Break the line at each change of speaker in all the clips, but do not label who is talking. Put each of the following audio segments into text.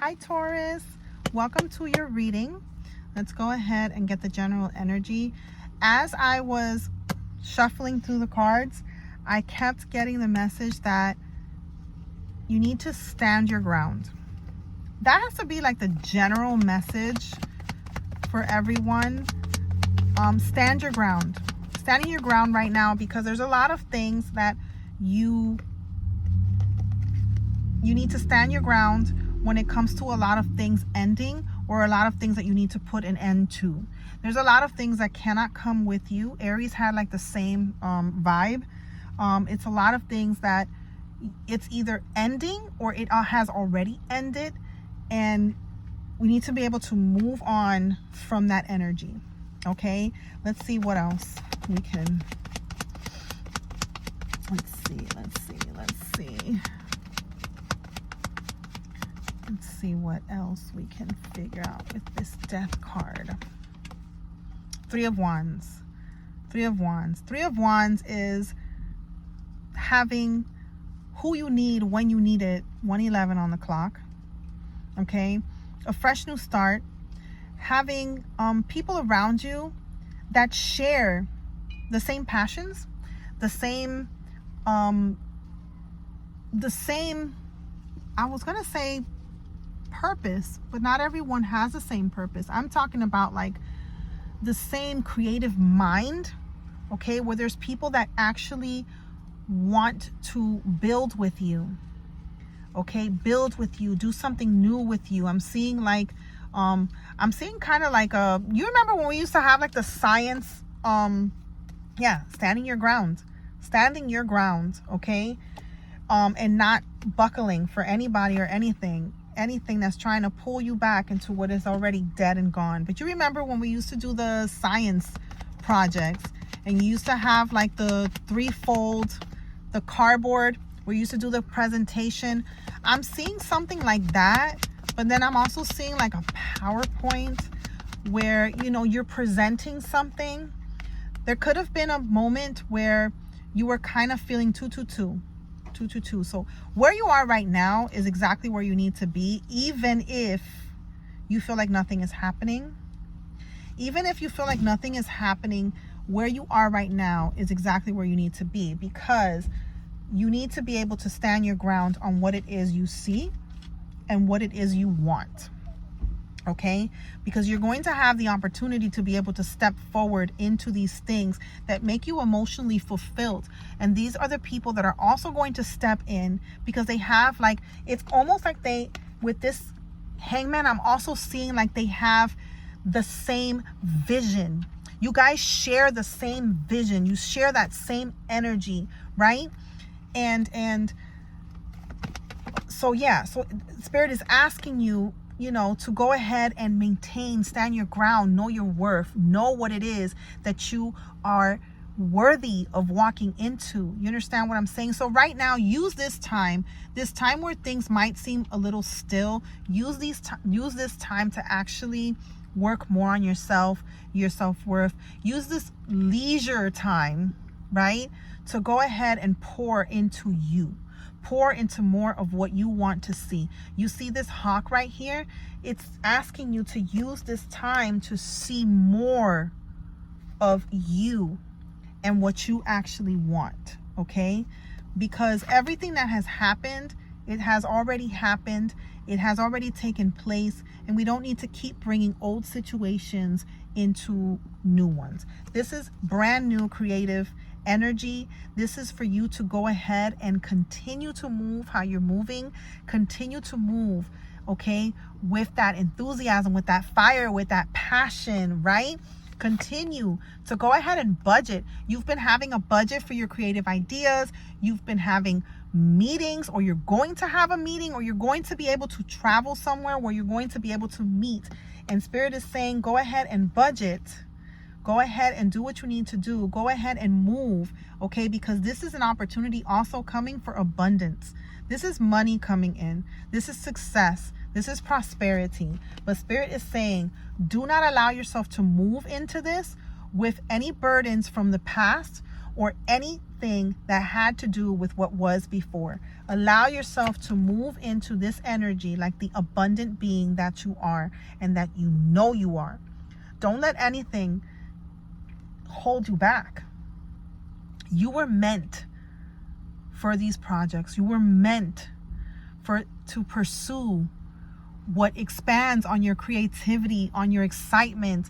Hi Taurus, welcome to your reading. Let's go ahead and get the general energy. As I was shuffling through the cards, I kept getting the message that you need to stand your ground. That has to be like the general message for everyone. Stand your ground. Standing your ground right now, because there's a lot of things that you need to stand your ground when it comes to a lot of things ending, or a lot of things that you need to put an end to. There's a lot of things that cannot come with you. Aries had like the same vibe. It's a lot of things that it's either ending or it has already ended, and we need to be able to move on from that energy. Okay, let's see what else we can. Let's see what else we can figure out with this Death card. Three of Wands is having who you need when you need it. 1:11 on the clock. Okay, a fresh new start, having people around you that share the same passions, the same I was gonna say purpose, but not everyone has the same purpose. I'm talking about like the same creative mind, okay, where there's people that actually want to build with you, okay, build with you, do something new with you. I'm seeing like I'm seeing kind of like you remember when we used to have like the science standing your ground, okay, and not buckling for anybody or anything that's trying to pull you back into what is already dead and gone. But you remember when we used to do the science projects, and you used to have like the threefold, the cardboard, where you used to do the presentation. I'm seeing something like that, but then I'm also seeing like a PowerPoint where, you know, you're presenting something. There could have been a moment where you were kind of feeling 222. So where you are right now is exactly where you need to be, even if you feel like nothing is happening. Even if you feel like nothing is happening, where you are right now is exactly where you need to be, because you need to be able to stand your ground on what it is you see and what it is you want. Okay, because you're going to have the opportunity to be able to step forward into these things that make you emotionally fulfilled. And these are the people that are also going to step in, because they have like, it's almost like they, with this Hangman, I'm also seeing like they have the same vision. You guys share the same vision. You share that same energy, right? And so yeah, so Spirit is asking you, you know, to go ahead and maintain, stand your ground, know your worth, know what it is that you are worthy of walking into. You understand what I'm saying? So right now, use this time where things might seem a little still. Use this time to actually work more on yourself, your self-worth. Use this leisure time, right, to go ahead and pour into you. Pour into more of what you want to see. You see this hawk right here? It's asking you to use this time to see more of you and what you actually want, okay? Because everything that has happened, it has already happened. It has already taken place, and we don't need to keep bringing old situations into new ones. This is brand new creative energy. This is for you to go ahead and continue to move how you're moving. Continue to move, okay, with that enthusiasm, with that fire, with that passion, right? Continue to go ahead and budget. You've been having a budget for your creative ideas. You've been having meetings, or you're going to have a meeting, or you're going to be able to travel somewhere where you're going to be able to meet. And Spirit is saying, go ahead and budget. Go ahead and do what you need to do. Go ahead and move, okay? Because this is an opportunity also coming for abundance. This is money coming in. This is success. This is prosperity. But Spirit is saying, do not allow yourself to move into this with any burdens from the past, or any anything that had to do with what was before. Allow yourself to move into this energy like the abundant being that you are and that you know you are. Don't let anything hold you back. You were meant for these projects. You were meant to pursue what expands on your creativity, on your excitement.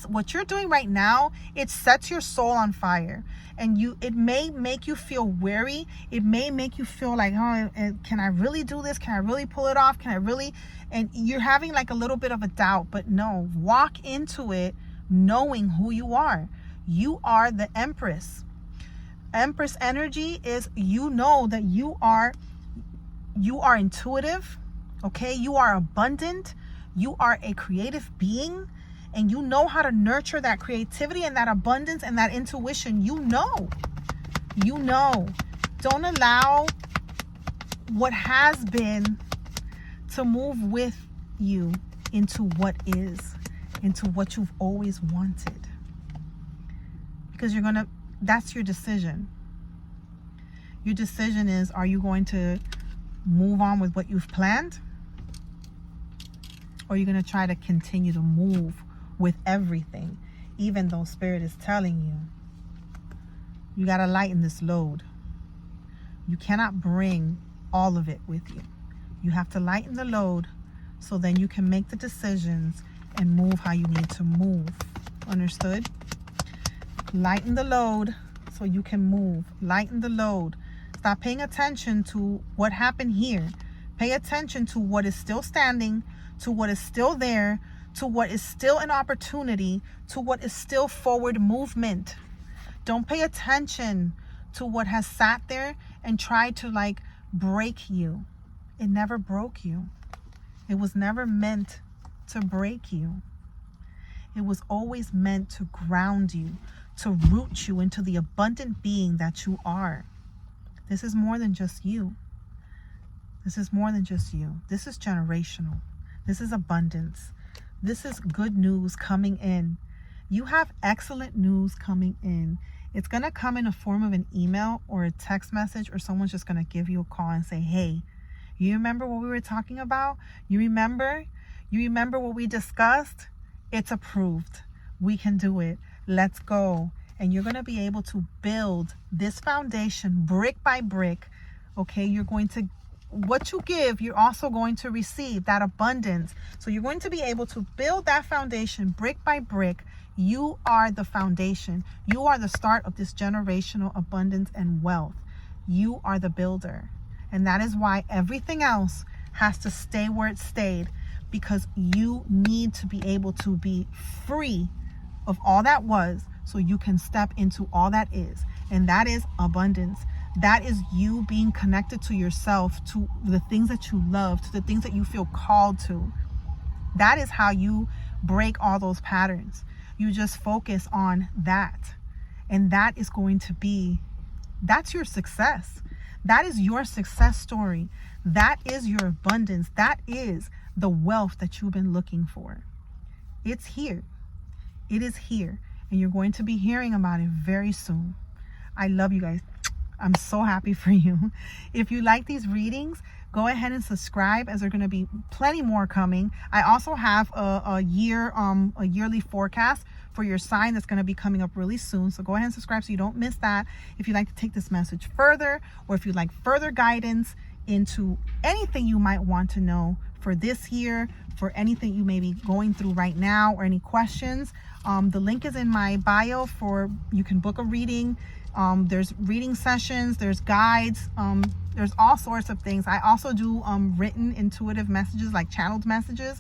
What you're doing right now, it sets your soul on fire. And it may make you feel weary. It may make you feel like, oh, can I really do this? Can I really pull it off? Can I really? And you're having like a little bit of a doubt, but no, walk into it knowing who you are. You are the Empress. Empress energy is, you know that you are intuitive. Okay, you are abundant, you are a creative being, and you know how to nurture that creativity and that abundance and that intuition. You know. Don't allow what has been to move with you into what is, into what you've always wanted. Because that's your decision. Your decision is, are you going to move on with what you've planned? Or you're going to try to continue to move with everything, even though Spirit is telling you got to lighten this load. You cannot bring all of it with you. You have to lighten the load so then you can make the decisions and move how you need to move. Understood? Lighten the load so you can move. Lighten the load. Stop paying attention to what happened here. Pay attention to what is still standing, to what is still there, to what is still an opportunity, to what is still forward movement. Don't pay attention to what has sat there and tried to break you. It never broke you. It was never meant to break you. It was always meant to ground you, to root you into the abundant being that you are. This is more than just you. This is more than just you. This is generational. This is abundance. This is good news coming in. You have excellent news coming in. It's going to come in a form of an email or a text message, or someone's just going to give you a call and say, hey, you remember what we were talking about? You remember what we discussed? It's approved. We can do it. Let's go. And you're going to be able to build this foundation brick by brick. Okay, what you give, you're also going to receive that abundance. So you're going to be able to build that foundation brick by brick. You are the foundation. You are the start of this generational abundance and wealth. You are the builder. And that is why everything else has to stay where it stayed, because you need to be able to be free of all that was, so you can step into all that is. And that is abundance. That is you being connected to yourself, to the things that you love, to the things that you feel called to. That is how you break all those patterns. You just focus on that. And that is going to be, that's your success. That is your success story. That is your abundance. That is the wealth that you've been looking for. It's here. It is here. And you're going to be hearing about it very soon. I love you guys. I'm so happy for you. If you like these readings, go ahead and subscribe, as there are going to be plenty more coming. I also have a yearly forecast for your sign that's going to be coming up really soon. So go ahead and subscribe so you don't miss that. If you'd like to take this message further, or if you'd like further guidance into anything you might want to know for this year, for anything you may be going through right now, or any questions, the link is in my bio you can book a reading. There's reading sessions, there's guides, there's all sorts of things. I also do written intuitive messages, like channeled messages.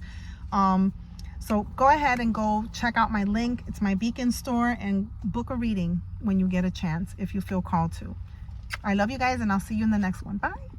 So go ahead and go check out my link. It's my Beacon store, and book a reading when you get a chance, if you feel called to. I love you guys, and I'll see you in the next one. Bye.